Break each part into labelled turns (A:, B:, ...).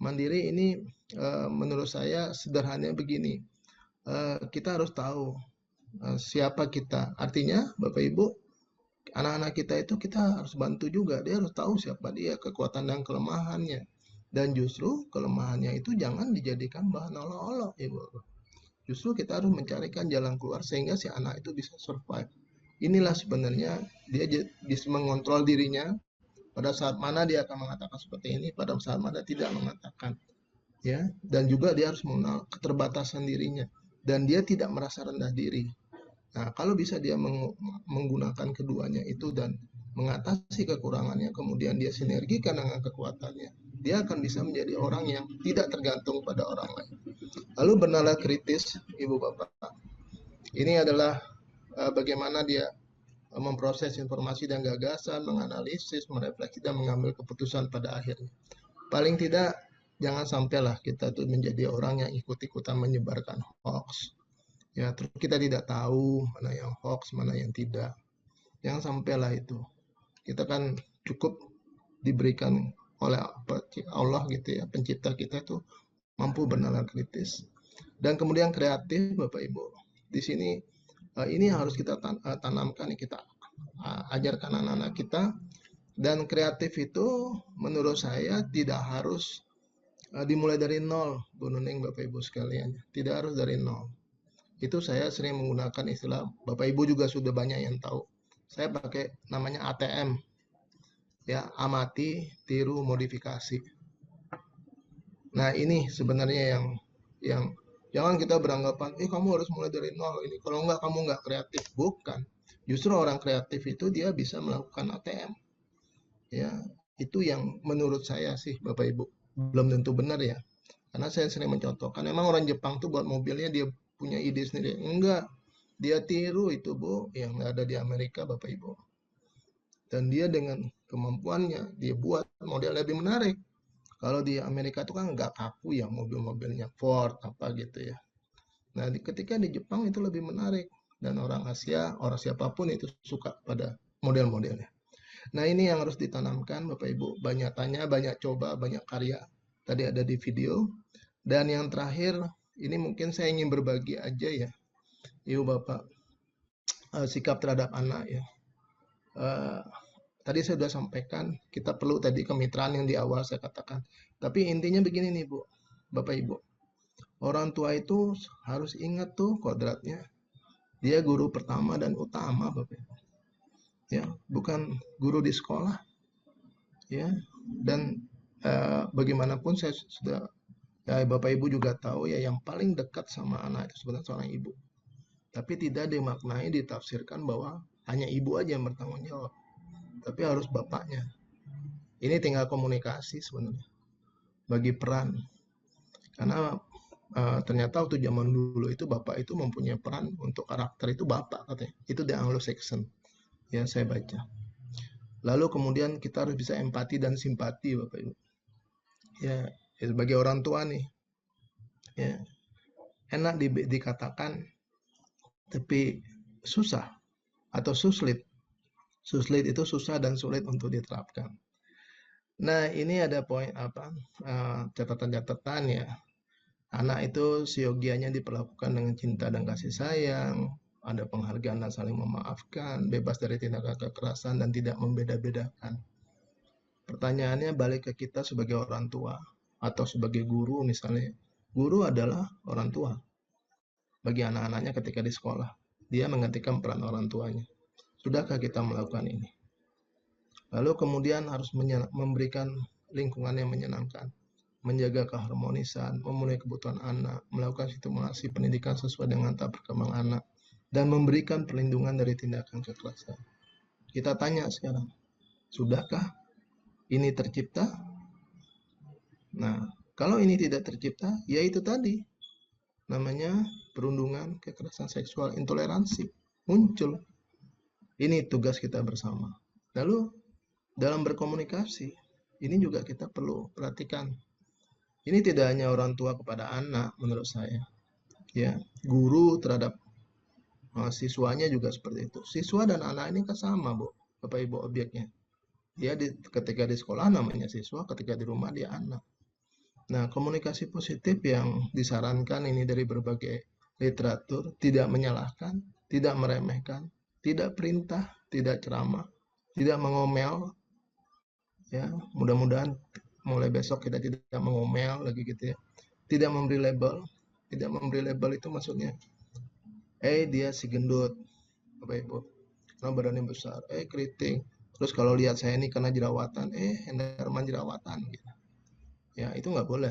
A: Mandiri ini menurut saya sederhananya begini, kita harus tahu siapa kita. Artinya, Bapak Ibu, anak-anak kita itu kita harus bantu juga. Dia harus tahu siapa dia, kekuatan dan kelemahannya. Dan justru kelemahannya itu jangan dijadikan bahan olok-olok, Ibu. Justru kita harus mencarikan jalan keluar sehingga si anak itu bisa survive. Inilah sebenarnya dia bisa mengontrol dirinya pada saat mana dia akan mengatakan seperti ini, pada saat mana tidak mengatakan, ya. Dan juga dia harus mengenal keterbatasan dirinya dan dia tidak merasa rendah diri. Nah, kalau bisa dia menggunakan keduanya itu dan mengatasi kekurangannya, kemudian dia sinergikan dengan kekuatannya, dia akan bisa menjadi orang yang tidak tergantung pada orang lain. Lalu bernalar kritis, Ibu Bapak. Ini adalah bagaimana dia memproses informasi dan gagasan, menganalisis, merefleksi, dan mengambil keputusan pada akhirnya. Paling tidak, jangan sampailah kita tuh menjadi orang yang ikut-ikutan menyebarkan hoax. Ya, terus kita tidak tahu mana yang hoax, mana yang tidak. Jangan sampailah itu. Kita kan cukup diberikan oleh Allah gitu ya, pencipta kita itu mampu bernalar kritis. Dan kemudian kreatif, Bapak Ibu. Di sini ini harus kita tanamkan, kita ajarkan anak-anak kita. Dan kreatif itu menurut saya tidak harus dimulai dari nol, Bu Nuning, Bapak Ibu sekalian. Tidak harus dari nol. Itu saya sering menggunakan istilah, Bapak Ibu juga sudah banyak yang tahu. Saya pakai namanya ATM, ya, amati, tiru, modifikasi. Nah, ini sebenarnya yang jangan kita beranggapan, kamu harus mulai dari nol ini. Kalau enggak kamu enggak kreatif. Bukan. Justru orang kreatif itu dia bisa melakukan ATM. Ya, itu yang menurut saya sih, Bapak Ibu. Belum tentu benar ya. Karena saya sering mencontohkan, memang orang Jepang tuh buat mobilnya dia punya ide sendiri. Enggak, dia tiru itu, Bu, yang ada di Amerika, Bapak Ibu. Dan dia dengan kemampuannya, dia buat model lebih menarik. Kalau di Amerika itu kan nggak kaku ya mobil-mobilnya Ford apa gitu ya. Nah, ketika di Jepang itu lebih menarik. Dan orang Asia, orang siapapun itu suka pada model-modelnya. Nah, ini yang harus ditanamkan, Bapak Ibu. Banyak tanya, banyak coba, banyak karya. Tadi ada di video. Dan yang terakhir, ini mungkin saya ingin berbagi aja ya, Ibu Bapak, sikap terhadap anak ya. Tadi saya sudah sampaikan, kita perlu tadi kemitraan yang di awal saya katakan. Tapi intinya begini nih Bu, Bapak Ibu. Orang tua itu harus ingat tuh kodratnya. Dia guru pertama dan utama, Bapak Ibu. Ya, bukan guru di sekolah. Ya, dan bagaimanapun saya sudah, ya Bapak Ibu juga tahu ya, yang paling dekat sama anak itu sebenarnya seorang ibu. Tapi tidak dimaknai, ditafsirkan bahwa hanya ibu aja yang bertanggung jawab. Tapi harus bapaknya. Ini tinggal komunikasi sebenarnya. Bagi peran. Karena ternyata waktu zaman dulu itu bapak itu mempunyai peran untuk karakter itu bapak katanya. Itu di Anglo-Saxon. Ya, saya baca. Lalu kemudian kita harus bisa empati dan simpati, Bapak Ibu. Ya, sebagai orang tua nih. Ya, enak dikatakan tapi susah atau suslit. Suslit itu susah dan sulit untuk diterapkan. Nah, ini ada poin apa? Catatan-catatan ya. Anak itu siogianya diperlakukan dengan cinta dan kasih sayang, ada penghargaan dan saling memaafkan, bebas dari tindakan kekerasan dan tidak membeda-bedakan. Pertanyaannya balik ke kita sebagai orang tua atau sebagai guru misalnya. Guru adalah orang tua bagi anak-anaknya ketika di sekolah. Dia menggantikan peran orang tuanya. Sudahkah kita melakukan ini? Lalu kemudian harus memberikan lingkungan yang menyenangkan, menjaga keharmonisan, memenuhi kebutuhan anak, melakukan stimulasi pendidikan sesuai dengan tahap perkembangan anak, dan memberikan perlindungan dari tindakan kekerasan. Kita tanya sekarang, sudahkah ini tercipta? Nah, kalau ini tidak tercipta, ya itu tadi, namanya perundungan, kekerasan seksual, intoleransi, muncul. Ini tugas kita bersama. Lalu, dalam berkomunikasi, ini juga kita perlu perhatikan. Ini tidak hanya orang tua kepada anak menurut saya. Ya, guru terhadap siswanya juga seperti itu. Siswa dan anak ini kan sama, Bu. Bapak Ibu objeknya. Dia ketika di sekolah namanya siswa, ketika di rumah dia anak. Nah, komunikasi positif yang disarankan ini dari berbagai literatur, tidak menyalahkan, tidak meremehkan, tidak perintah, tidak ceramah, tidak mengomel, ya. Mudah-mudahan mulai besok kita tidak mengomel lagi gitu ya. Tidak memberi label. Tidak memberi label itu maksudnya, dia si gendut, Bapak Ibu. Karena badannya besar, keriting. Terus kalau lihat saya ini karena jerawatan, Hendarman jerawatan gitu. Ya, itu nggak boleh.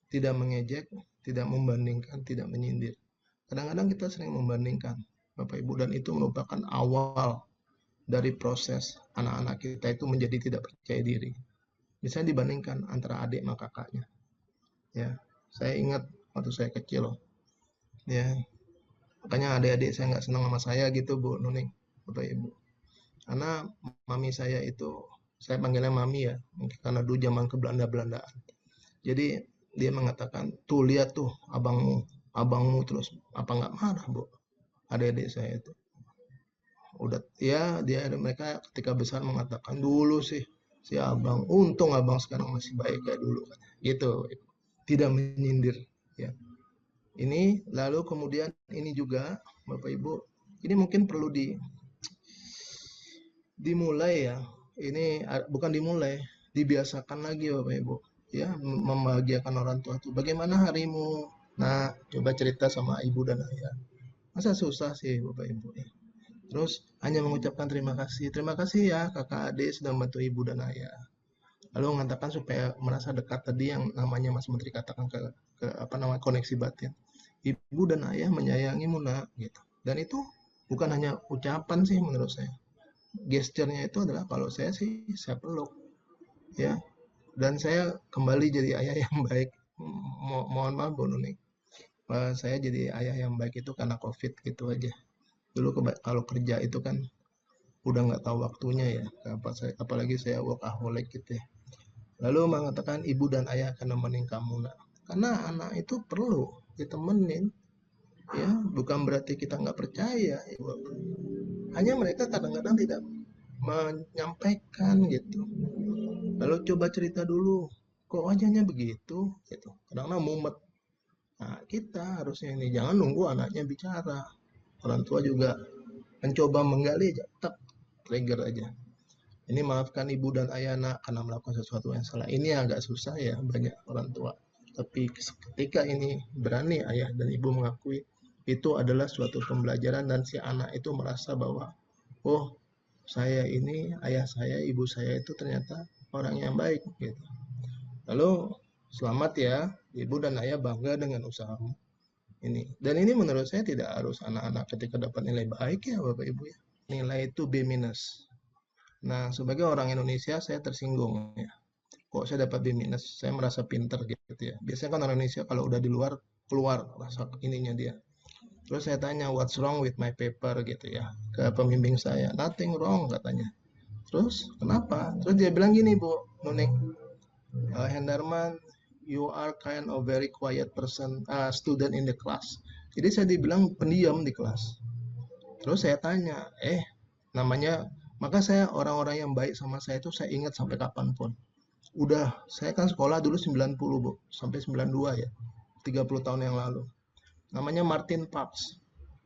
A: Tidak mengejek, tidak membandingkan, tidak menyindir. Kadang-kadang kita sering membandingkan, Bapak Ibu, dan itu merupakan awal dari proses anak-anak kita itu menjadi tidak percaya diri. Misalnya dibandingkan antara adik sama kakaknya. Ya, saya ingat waktu saya kecil, ya, makanya adik-adik saya nggak senang sama saya gitu, Bu Nuning, Bapak Ibu. Karena mami saya itu, saya panggilnya mami ya, mungkin karena dulu zaman ke Belanda-Belandaan. Jadi dia mengatakan, tuh lihat tuh abangmu, abangmu terus apa nggak marah, Bu? Adik-adik saya itu udah, ya dia mereka ketika besar mengatakan dulu sih si abang, untung abang sekarang masih baik kayak dulu kan, gitu. Tidak menyindir, ya. Ini lalu kemudian ini juga Bapak Ibu, ini mungkin perlu dimulai ya. Ini bukan dimulai, dibiasakan lagi Bapak Ibu. Ya, membahagiakan orang tua itu. Bagaimana harimu? Nah, coba cerita sama ibu dan ayah. Masa susah sih Bapak Ibu ya. Terus hanya mengucapkan terima kasih. Terima kasih ya kakak adik sudah membantu ibu dan ayah. Lalu mengatakan supaya merasa dekat tadi yang namanya Mas Menteri katakan ke apa namanya koneksi batin. Ibu dan ayah menyayangimu nak gitu. Dan itu bukan hanya ucapan sih menurut saya. Gesturnya itu adalah kalau saya sih saya peluk ya, dan saya kembali jadi ayah yang baik. Mohon maaf Bu Nuning, saya jadi ayah yang baik itu karena COVID gitu aja. Dulu kalau kerja itu kan udah nggak tahu waktunya ya, apalagi saya workaholic gitu ya. Lalu mengatakan ibu dan ayah akan nemenin kamu nak, karena anak itu perlu ditemenin ya, bukan berarti kita nggak percaya ya, hanya mereka kadang-kadang tidak menyampaikan gitu. Lalu coba cerita dulu, kok wajahnya begitu gitu, kadang-kadang mumet. Nah, kita harusnya ini jangan nunggu anaknya bicara, orang tua juga mencoba menggali aja, tak trigger aja. Ini maafkan ibu dan ayah nak karena melakukan sesuatu yang salah. Ini agak susah ya banyak orang tua. Tapi ketika ini berani ayah dan ibu mengakui, itu adalah suatu pembelajaran dan si anak itu merasa bahwa, oh saya ini, ayah saya, ibu saya itu ternyata orang yang baik gitu. Lalu selamat ya, ibu dan ayah bangga dengan usahamu ini. Dan ini menurut saya tidak harus anak-anak ketika dapat nilai baik ya Bapak Ibu ya. Nilai itu B minus. Nah, sebagai orang Indonesia saya tersinggung ya. Kok saya dapat B minus? Saya merasa pinter gitu ya. Biasanya kan orang Indonesia kalau udah di luar keluar rasa ininya dia. Terus saya tanya what's wrong with my paper gitu ya ke pembimbing saya. Nothing wrong katanya. Terus kenapa? Terus dia bilang gini Bu Nuning, Hendarman, you are kind of very quiet person, student in the class. Jadi saya dibilang pendiam di kelas. Terus saya tanya, namanya, maka saya orang-orang yang baik sama saya itu saya ingat sampai kapanpun. Udah, saya kan sekolah dulu 90 Bu, sampai 92 ya, 30 tahun yang lalu. Namanya Martin Parks.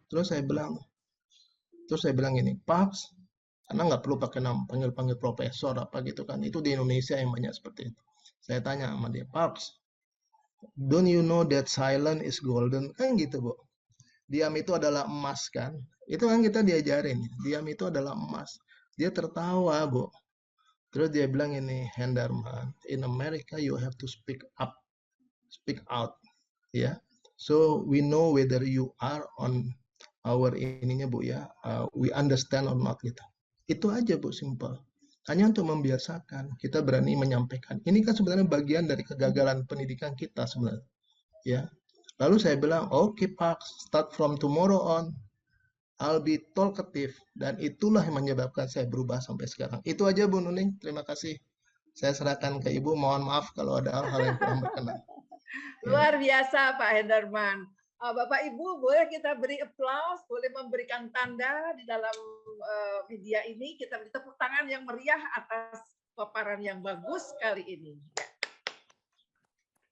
A: Terus saya bilang, ini, Parks, karena nggak perlu pakai nama panggil-panggil profesor apa gitu kan. Itu di Indonesia yang banyak seperti itu. Saya tanya sama dia, Parks, don't you know that silent is golden? Kan gitu, Bu. Diam itu adalah emas kan. Itu kan kita diajarin. Diam itu adalah emas. Dia tertawa, Bu. Terus dia bilang ini, Hendarman, in America you have to speak up, speak out, ya. So we know whether you are on our ininya Bu ya, we understand or not gitu. Itu aja Bu, simple. Hanya untuk membiasakan kita berani menyampaikan. Ini kan sebenarnya bagian dari kegagalan pendidikan kita sebenarnya, ya. Lalu saya bilang, okay Pak, start from tomorrow on, I'll be talkative. Dan itulah yang menyebabkan saya berubah sampai sekarang. Itu aja Bu Nuning, terima kasih. Saya serahkan ke Ibu, mohon maaf kalau ada hal-hal yang kurang berkenan.
B: Luar biasa Pak Hendarman. Bapak Ibu boleh kita beri applause, boleh memberikan tanda di dalam media ini, kita beri tepuk tangan yang meriah atas paparan yang bagus kali ini.